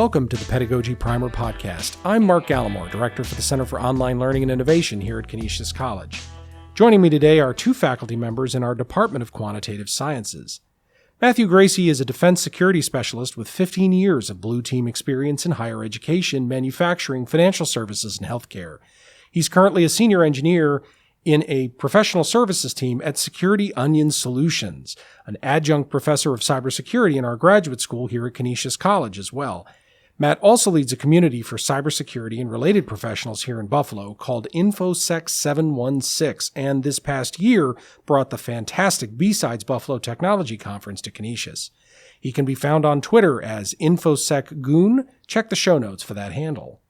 Welcome to the Pedagogy Primer Podcast. I'm Mark Gallimore, Director for the Center for Online Learning and Innovation here at Canisius College. Joining me today are two faculty members in our Department of Quantitative Sciences. Matthew Gracie is a defense security specialist with 15 years of blue team experience in higher education, manufacturing, financial services, and healthcare. He's currently a senior engineer in a professional services team at Security Onion Solutions, an adjunct professor of cybersecurity in our graduate school here at Canisius College as well. Matt also leads a community for cybersecurity and related professionals here in Buffalo called InfoSec 716, and this past year brought the fantastic B-Sides Buffalo Technology Conference to Canisius. He can be found on Twitter as InfoSecGoon. Check the show notes for that handle.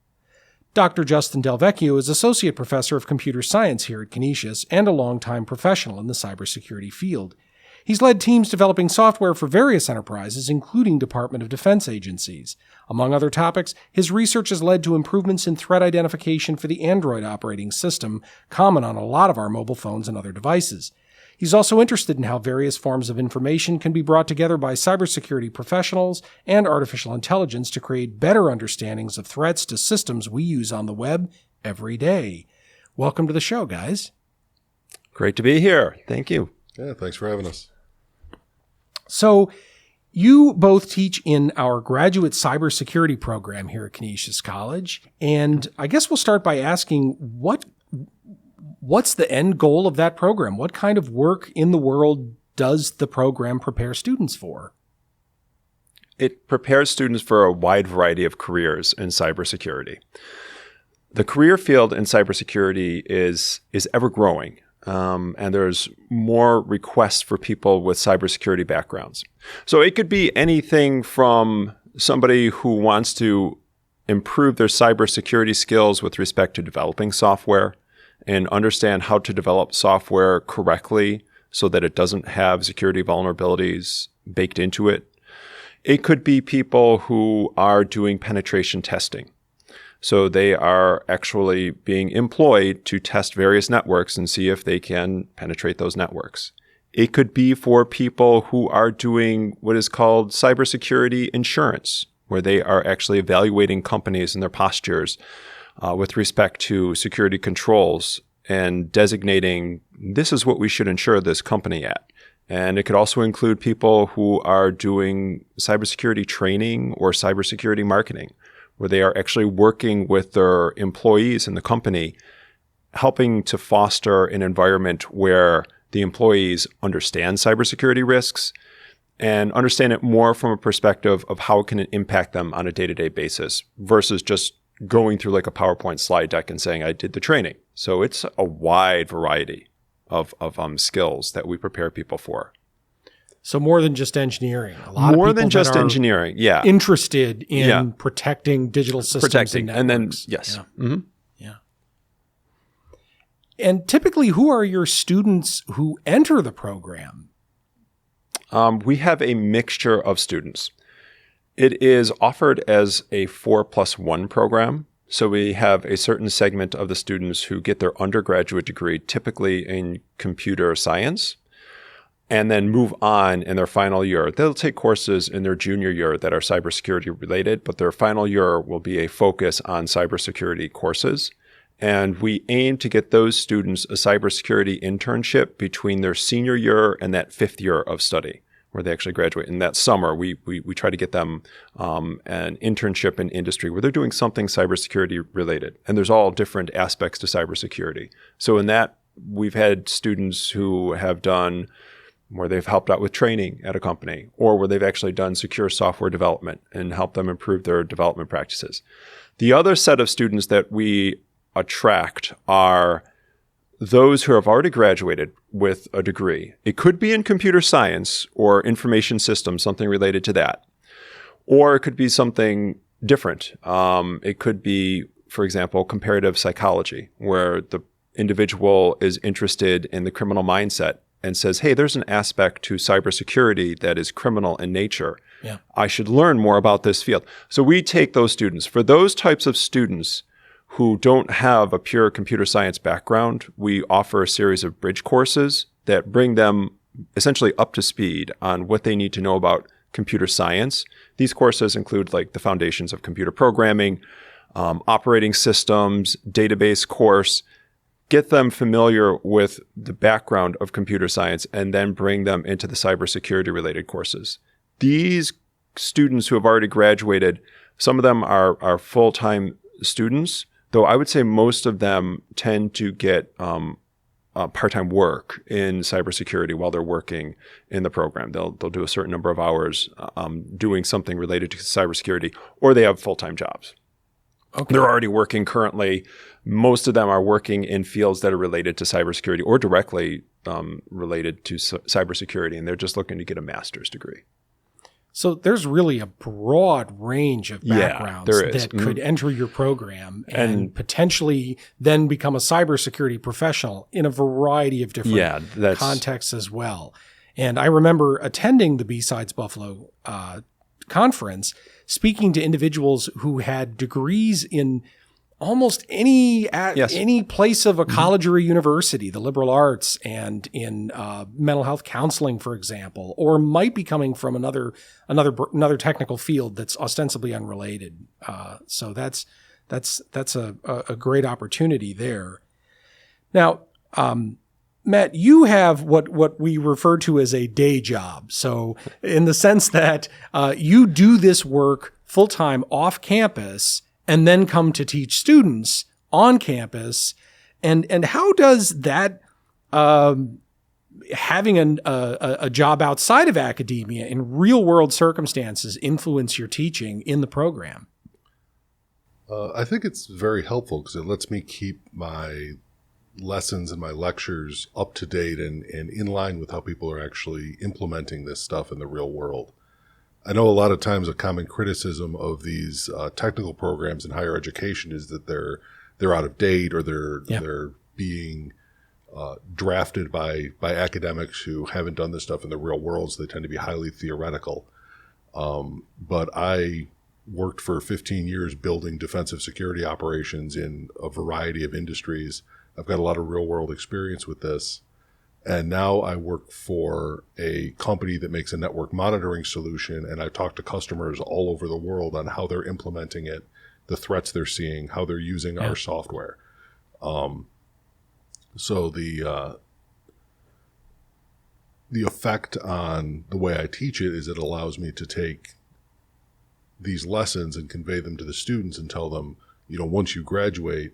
Dr. Justin Del Vecchio is Associate Professor of Computer Science here at Canisius and a longtime professional in the cybersecurity field. He's led teams developing software for various enterprises, including Department of Defense agencies. Among other topics, his research has led to improvements in threat identification for the Android operating system, common on a lot of our mobile phones and other devices. He's also interested in how various forms of information can be brought together by cybersecurity professionals and artificial intelligence to create better understandings of threats to systems we use on the web every day. Welcome to the show, guys. Great to be here. Thank you. Yeah, thanks for having us. So, you both teach in our graduate cybersecurity program here at Canisius College, and I guess we'll start by asking what's the end goal of that program? What kind of work in the world does the program prepare students for? It prepares students for a wide variety of careers in cybersecurity. The career field in cybersecurity is ever growing, and there's more requests for people with cybersecurity backgrounds. So it could be anything from somebody who wants to improve their cybersecurity skills with respect to developing software, and understand how to develop software correctly so that it doesn't have security vulnerabilities baked into it. It could be people who are doing penetration testing. So they are actually being employed to test various networks and see if they can penetrate those networks. It could be for people who are doing what is called cybersecurity insurance, where they are actually evaluating companies and their postures with respect to security controls and designating this is what we should insure this company at. And it could also include people who are doing cybersecurity training or cybersecurity marketing, where they are actually working with their employees in the company, helping to foster an environment where the employees understand cybersecurity risks and understand it more from a perspective of how can it impact them on a day-to-day basis versus just going through like a PowerPoint slide deck and saying, I did the training. So it's a wide variety of skills that we prepare people for. So more than just engineering. A lot more of people than just engineering, yeah. Interested in protecting digital systems and networks. And then, yes. Yeah. Mm-hmm. Yeah. And typically, who are your students who enter the program? We have a mixture of students. It is offered as a 4+1 program. So we have a certain segment of the students who get their undergraduate degree, typically in computer science, and then move on in their final year. They'll take courses in their junior year that are cybersecurity related, but their final year will be a focus on cybersecurity courses. And we aim to get those students a cybersecurity internship between their senior year and that 5th year of study, where they actually graduate. In that summer, we try to get them an internship in industry where they're doing something cybersecurity related. And there's all different aspects to cybersecurity. So in that, we've had students who have done where they've helped out with training at a company, or where they've actually done secure software development and helped them improve their development practices. The other set of students that we attract are those who have already graduated with a degree. It could be in computer science or information systems, something related to that. Or it could be something different. It could be, for example, comparative psychology, where the individual is interested in the criminal mindset and says, hey, there's an aspect to cybersecurity that is criminal in nature. Yeah. I should learn more about this field. So we take those students. For those types of students who don't have a pure computer science background, we offer a series of bridge courses that bring them essentially up to speed on what they need to know about computer science. These courses include like the foundations of computer programming, operating systems, database course. Get them familiar with the background of computer science and then bring them into the cybersecurity related courses. These students who have already graduated, some of them are full-time students, though I would say most of them tend to get part-time work in cybersecurity while they're working in the program. They'll do a certain number of hours doing something related to cybersecurity, or they have full-time jobs. Okay. They're already working currently. Most of them are working in fields that are related to cybersecurity or directly related to cybersecurity, and they're just looking to get a master's degree. So there's really a broad range of backgrounds that could enter your program and potentially then become a cybersecurity professional in a variety of different contexts as well. And I remember attending the B-Sides Buffalo conference, speaking to individuals who had degrees in almost any place of a college or a university, the liberal arts, and in mental health counseling, for example, or might be coming from another technical field that's ostensibly unrelated. So that's a great opportunity there. Now, Matt, you have what we refer to as a day job. So in the sense that you do this work full-time off campus and then come to teach students on campus. And how does that having a job outside of academia in real-world circumstances influence your teaching in the program? I think it's very helpful because it lets me keep my lessons and my lectures up to date and in line with how people are actually implementing this stuff in the real world. I know a lot of times a common criticism of these technical programs in higher education is that they're out of date or they're being drafted by academics who haven't done this stuff in the real world, so they tend to be highly theoretical. But I worked for 15 years building defensive security operations in a variety of industries. I've got a lot of real world experience with this. And now I work for a company that makes a network monitoring solution, and I talk to customers all over the world on how they're implementing it, the threats they're seeing, how they're using our software. So the effect on the way I teach it is it allows me to take these lessons and convey them to the students and tell them, once you graduate,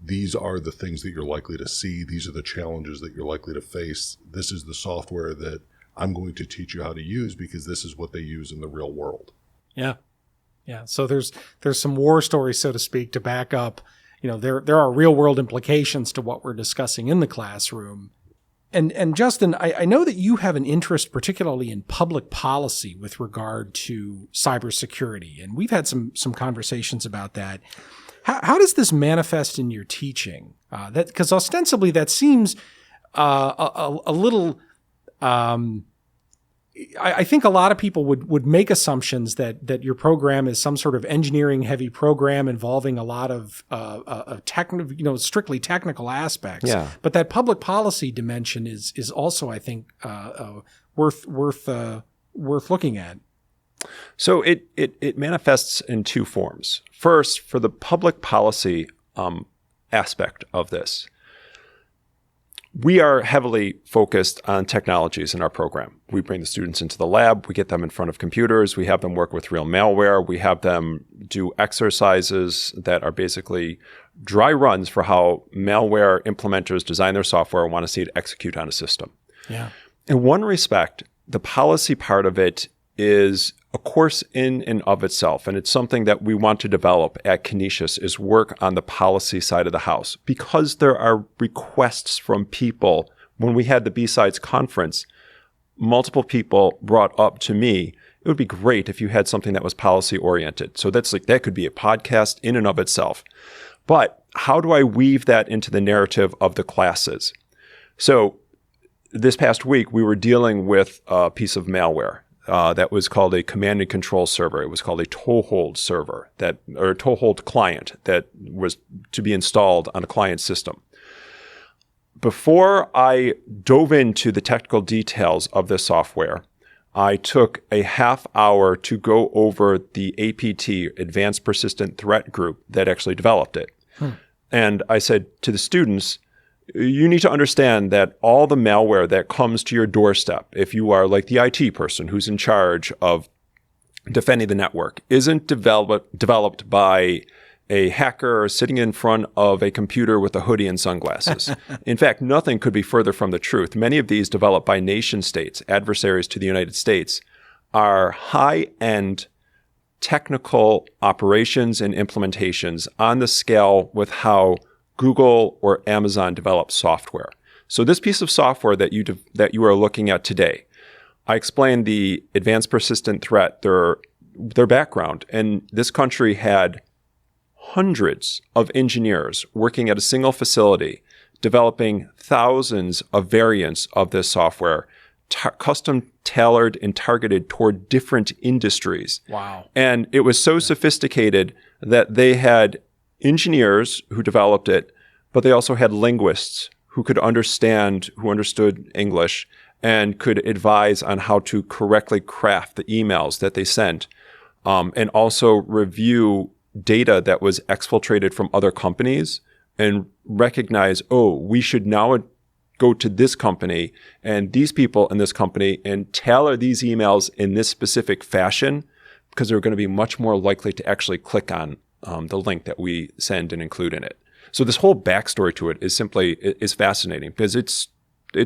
these are the things that you're likely to see. These are the challenges that you're likely to face. This is the software that I'm going to teach you how to use because this is what they use in the real world. Yeah. Yeah. So there's some war stories, so to speak, to back up, there are real world implications to what we're discussing in the classroom. And Justin, I know that you have an interest particularly in public policy with regard to cybersecurity, and we've had some conversations about that. How does this manifest in your teaching? Because ostensibly that seems a little. I think a lot of people would make assumptions that your program is some sort of engineering heavy program involving a lot of strictly technical aspects. Yeah. But that public policy dimension is also, I think, worth looking at. So it manifests in two forms. First, for the public policy aspect of this, we are heavily focused on technologies in our program. We bring the students into the lab, we get them in front of computers, we have them work with real malware, we have them do exercises that are basically dry runs for how malware implementers design their software and want to see it execute on a system. Yeah. In one respect, the policy part of it is a course in and of itself, and it's something that we want to develop at Canisius is work on the policy side of the house, because there are requests from people. When we had the B-Sides conference, multiple people brought up to me, it would be great if you had something that was policy oriented. So that could be a podcast in and of itself. But how do I weave that into the narrative of the classes? So this past week, we were dealing with a piece of malware that was called a command and control server. It was called a toehold server or a toehold client that was to be installed on a client system. Before I dove into the technical details of this software, I took a half hour to go over the APT, Advanced Persistent Threat Group, that actually developed it. And I said to the students, you need to understand that all the malware that comes to your doorstep, if you are like the IT person who's in charge of defending the network, isn't developed by a hacker sitting in front of a computer with a hoodie and sunglasses. In fact, nothing could be further from the truth. Many of these developed by nation states, adversaries to the United States, are high-end technical operations and implementations on the scale with how Google or Amazon develop software. So this piece of software that you are looking at today, I explained the advanced persistent threat, their background, and this country had hundreds of engineers working at a single facility, developing thousands of variants of this software, custom tailored and targeted toward different industries. Wow. And it was so sophisticated that they had engineers who developed it, but they also had linguists who understood English and could advise on how to correctly craft the emails that they sent, and also review data that was exfiltrated from other companies and recognize, we should now go to this company and these people in this company and tailor these emails in this specific fashion, because they're going to be much more likely to actually click on the link that we send and include in it. So this whole backstory to it is fascinating, because it's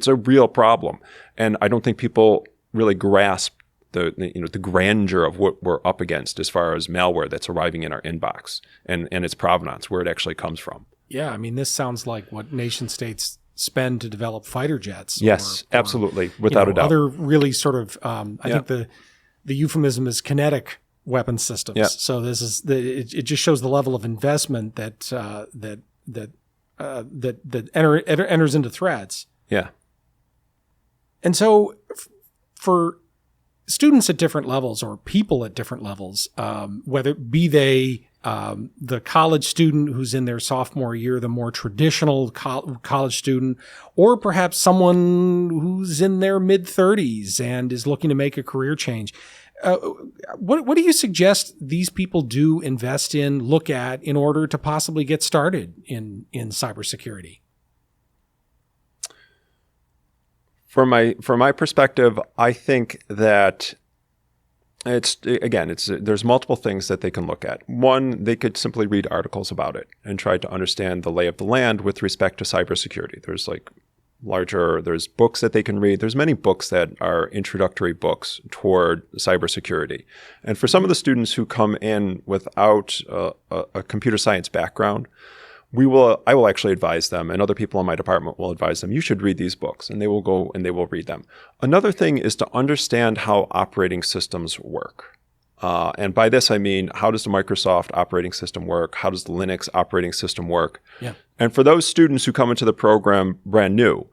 a real problem, and I don't think people really grasp the grandeur of what we're up against as far as malware that's arriving in our inbox and its provenance, where it actually comes from. Yeah, I mean, this sounds like what nation states spend to develop fighter jets. Yes, absolutely, without a doubt. Other really sort of, I think the euphemism is kinetic weapon systems. Yeah. So this is it just shows the level of investment that enters into threats. Yeah. And so for students at different levels, or people at different levels, whether be they the college student who's in their sophomore year, the more traditional college student, or perhaps someone who's in their mid-30s and is looking to make a career change, what do you suggest these people do, invest in, look at in order to possibly get started in cybersecurity? From my perspective, I think that there's multiple things that they can look at. One, they could simply read articles about it and try to understand the lay of the land with respect to cybersecurity. There's books that they can read. There's many books that are introductory books toward cybersecurity. And for some of the students who come in without a computer science background, I will actually advise them, and other people in my department will advise them, you should read these books, and they will go and they will read them. Another thing is to understand how operating systems work. And by this, I mean, how does the Microsoft operating system work? How does the Linux operating system work? Yeah. And for those students who come into the program brand new,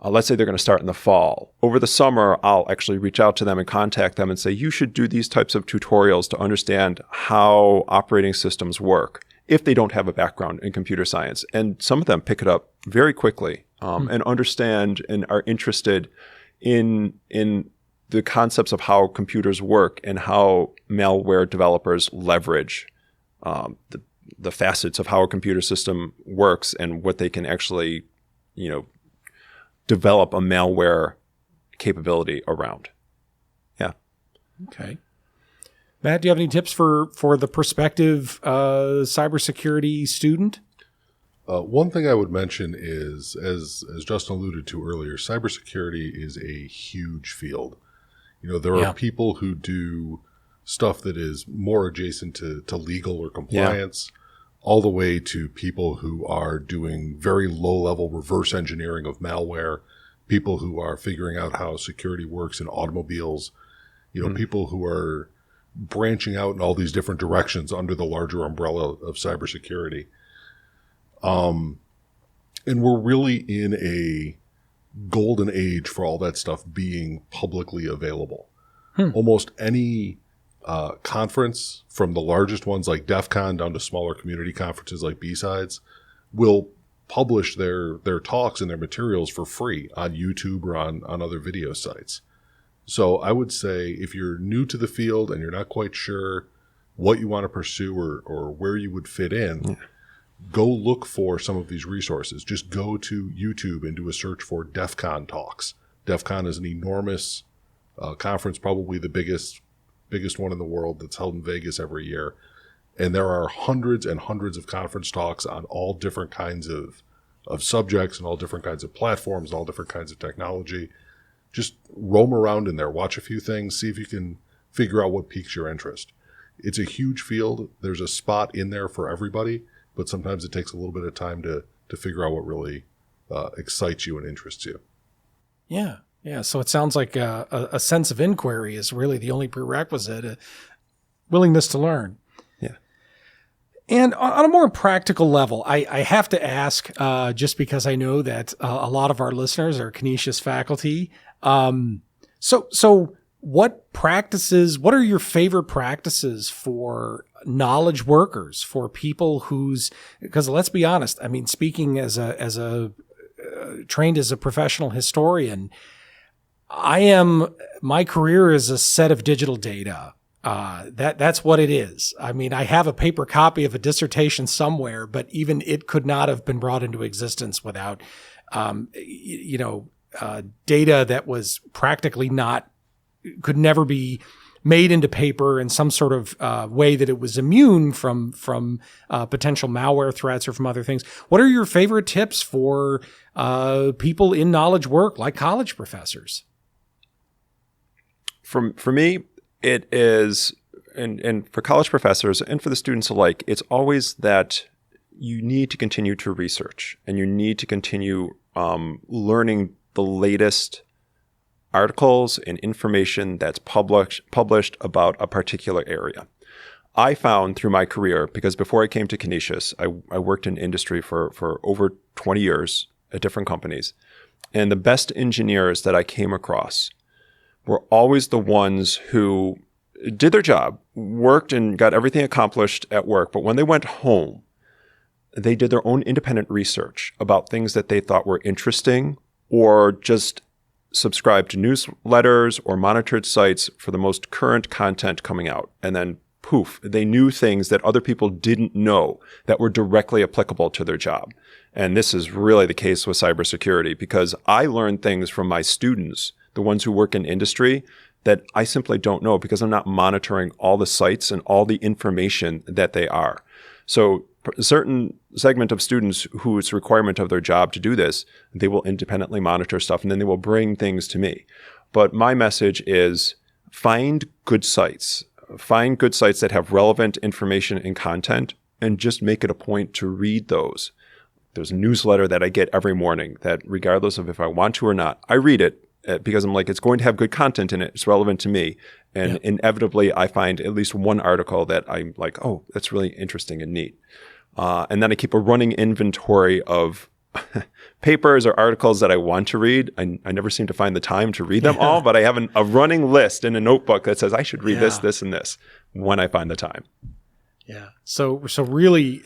let's say they're going to start in the fall. Over the summer, I'll actually reach out to them and contact them and say, you should do these types of tutorials to understand how operating systems work, if they don't have a background in computer science. And some of them pick it up very quickly and understand and are interested in the concepts of how computers work and how malware developers leverage the facets of how a computer system works and what they can actually, develop a malware capability around. Yeah. Okay. Matt, do you have any tips for the prospective cybersecurity student? One thing I would mention is, as Justin alluded to earlier, cybersecurity is a huge field. There are people who do stuff that is more adjacent to legal or compliance, all the way to people who are doing very low-level reverse engineering of malware, people who are figuring out how security works in automobiles, people who are branching out in all these different directions under the larger umbrella of cybersecurity. And we're really in a golden age for all that stuff being publicly available. Almost any conference, from the largest ones like DEF CON down to smaller community conferences like B-Sides, will publish their talks and their materials for free on YouTube or on other video sites. So I would say if you're new to the field and you're not quite sure what you want to pursue or where you would fit in, go look for some of these resources. Just go to YouTube and do a search for DEF CON talks. DEF CON is an enormous conference, probably the biggest one in the world, that's held in Vegas every year. And there are hundreds and hundreds of conference talks on all different kinds of subjects and all different kinds of platforms and all different kinds of technology. Just roam around in there, watch a few things, see if you can figure out what piques your interest. It's a huge field. There's a spot in there for everybody, but sometimes it takes a little bit of time to figure out what really excites you and interests you. Yeah. Yeah. So it sounds like a sense of inquiry is really the only prerequisite, a willingness to learn. Yeah. And on a more practical level, I have to ask, just because I know that a lot of our listeners are Canisius faculty. So what are your favorite practices for knowledge workers, for people because let's be honest, I mean, speaking as a trained as a professional historian, my career is a set of digital data. That's what it is. I mean, I have a paper copy of a dissertation somewhere, but even it could not have been brought into existence without, data that was practically could never be made into paper in some sort of way that it was immune from potential malware threats or from other things. What are your favorite tips for people in knowledge work, like college professors? For me, it is, and for college professors and for the students alike, it's always that you need to continue to research and you need to continue learning the latest articles and information that's published about a particular area. I found through my career, because before I came to Canisius, I worked in industry for over 20 years at different companies. And the best engineers that I came across were always the ones who did their job, worked and got everything accomplished at work. But when they went home, they did their own independent research about things that they thought were interesting, or just subscribed to newsletters or monitored sites for the most current content coming out. And then poof, they knew things that other people didn't know that were directly applicable to their job. And this is really the case with cybersecurity, because I learned things from my students, the ones who work in industry, that I simply don't know because I'm not monitoring all the sites and all the information that they are. So a certain segment of students who it's a requirement of their job to do this, they will independently monitor stuff and then they will bring things to me. But my message is find good sites. Find good sites that have relevant information and content, and just make it a point to read those. There's a newsletter that I get every morning that, regardless of if I want to or not, I read it because I'm like, it's going to have good content in it. It's relevant to me. And inevitably, I find at least one article that I'm like, oh, that's really interesting and neat. And then I keep a running inventory of papers or articles that I want to read. I never seem to find the time to read them all, but I have a running list in a notebook that says I should read this, this, and this when I find the time. Yeah. So really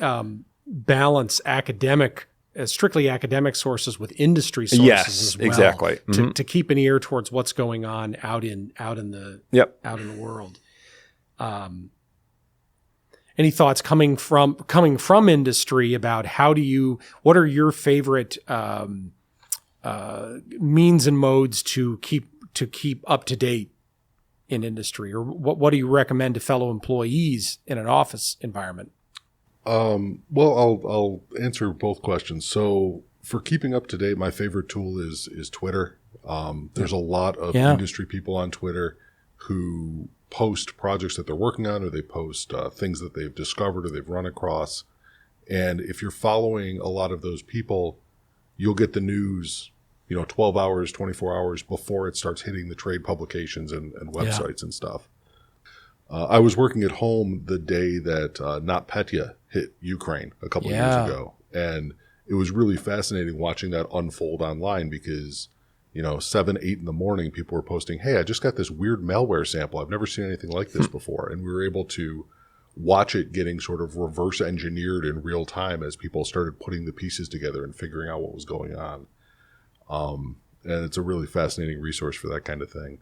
balance strictly academic sources with industry sources as well. Exactly. To keep an ear towards what's going on out in the world. Any thoughts coming from industry about what are your favorite means and modes to keep up to date in industry, or what do you recommend to fellow employees in an office environment? Well, I'll answer both questions. So for keeping up to date, my favorite tool is Twitter. There's a lot of industry people on Twitter who post projects that they're working on, or they post things that they've discovered or they've run across. And if you're following a lot of those people, you'll get the news, 12 hours, 24 hours before it starts hitting the trade publications and websites and stuff. I was working at home the day that NotPetya hit Ukraine a couple of years ago. And it was really fascinating watching that unfold online because 7, 8 in the morning, people were posting, hey, I just got this weird malware sample. I've never seen anything like this before. And we were able to watch it getting sort of reverse engineered in real time as people started putting the pieces together and figuring out what was going on. And it's a really fascinating resource for that kind of thing.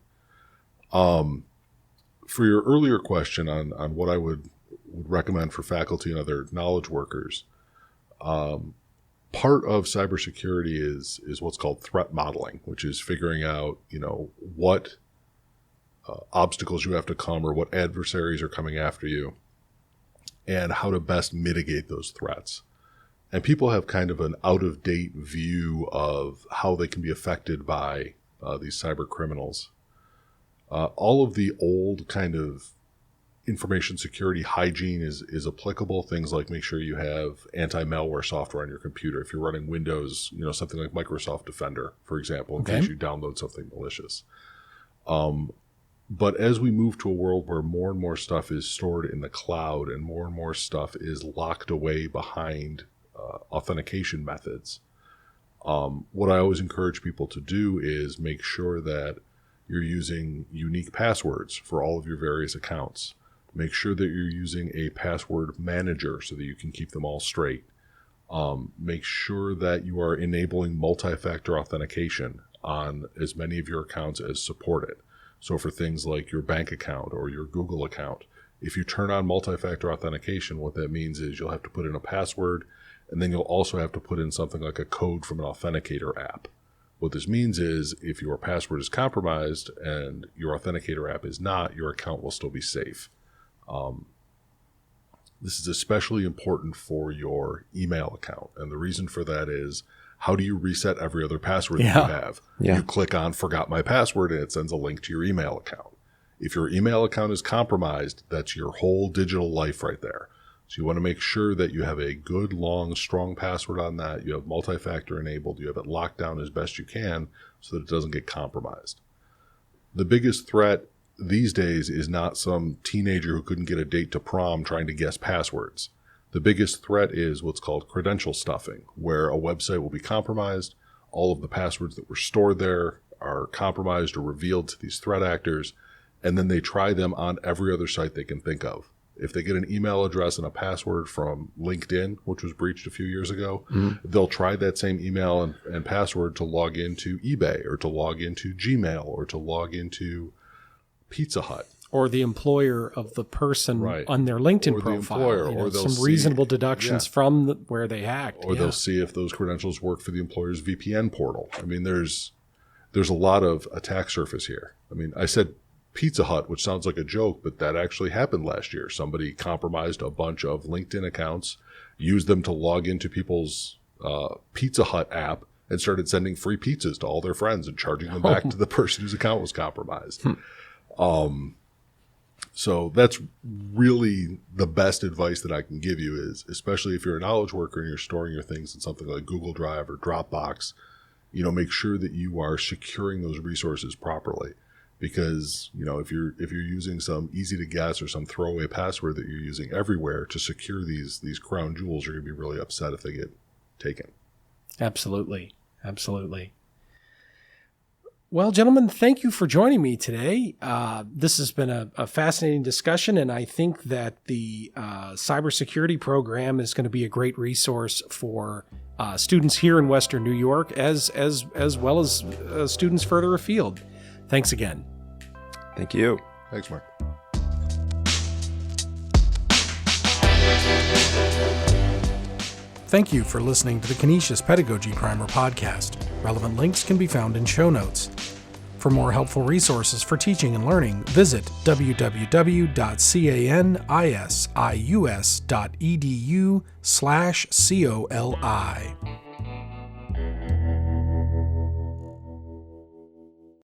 For your earlier question on what I would recommend for faculty and other knowledge workers, part of cybersecurity is what's called threat modeling, which is figuring out, what obstacles you have to come or what adversaries are coming after you and how to best mitigate those threats. And people have kind of an out-of-date view of how they can be affected by these cyber criminals. All of the old kind of information security hygiene is applicable. Things like make sure you have anti-malware software on your computer. If you're running Windows, something like Microsoft Defender, for example, in case you download something malicious. But as we move to a world where more and more stuff is stored in the cloud and more stuff is locked away behind authentication methods, what I always encourage people to do is make sure that you're using unique passwords for all of your various accounts. Make sure that you're using a password manager so that you can keep them all straight. Make sure that you are enabling multi-factor authentication on as many of your accounts as support it. So for things like your bank account or your Google account, if you turn on multi-factor authentication, what that means is you'll have to put in a password, and then you'll also have to put in something like a code from an authenticator app. What this means is if your password is compromised and your authenticator app is not, your account will still be safe. This is especially important for your email account. And the reason for that is, how do you reset every other password that you have? You click on forgot my password and it sends a link to your email account. If your email account is compromised, that's your whole digital life right there. So you want to make sure that you have a good, long, strong password on that. You have multi-factor enabled. You have it locked down as best you can so that it doesn't get compromised. The biggest threat these days is not some teenager who couldn't get a date to prom trying to guess passwords. The biggest threat is what's called credential stuffing, where a website will be compromised. All of the passwords that were stored there are compromised or revealed to these threat actors, and then they try them on every other site they can think of. If they get an email address and a password from LinkedIn, which was breached a few years ago, they'll try that same email and password to log into eBay or to log into Gmail or to log into Pizza Hut. Or the employer of the person on their LinkedIn or profile. The employer, or they'll some reasonable deductions from where they hacked. Or they'll see if those credentials work for the employer's VPN portal. I mean, there's a lot of attack surface here. I mean, I said Pizza Hut, which sounds like a joke, but that actually happened last year. Somebody compromised a bunch of LinkedIn accounts, used them to log into people's Pizza Hut app, and started sending free pizzas to all their friends and charging them back to the person whose account was compromised. So that's really the best advice that I can give you is, especially if you're a knowledge worker and you're storing your things in something like Google Drive or Dropbox, make sure that you are securing those resources properly. Because, if you're using some easy to guess or some throwaway password that you're using everywhere to secure these crown jewels, you're going to be really upset if they get taken. Absolutely. Well, gentlemen, thank you for joining me today. This has been a fascinating discussion, and I think that the cybersecurity program is going to be a great resource for students here in Western New York, as well as students further afield. Thanks again. Thank you. Thanks, Mark. Thank you for listening to the Canisius Pedagogy Primer podcast. Relevant links can be found in show notes. For more helpful resources for teaching and learning, visit www.canisius.edu/COLI.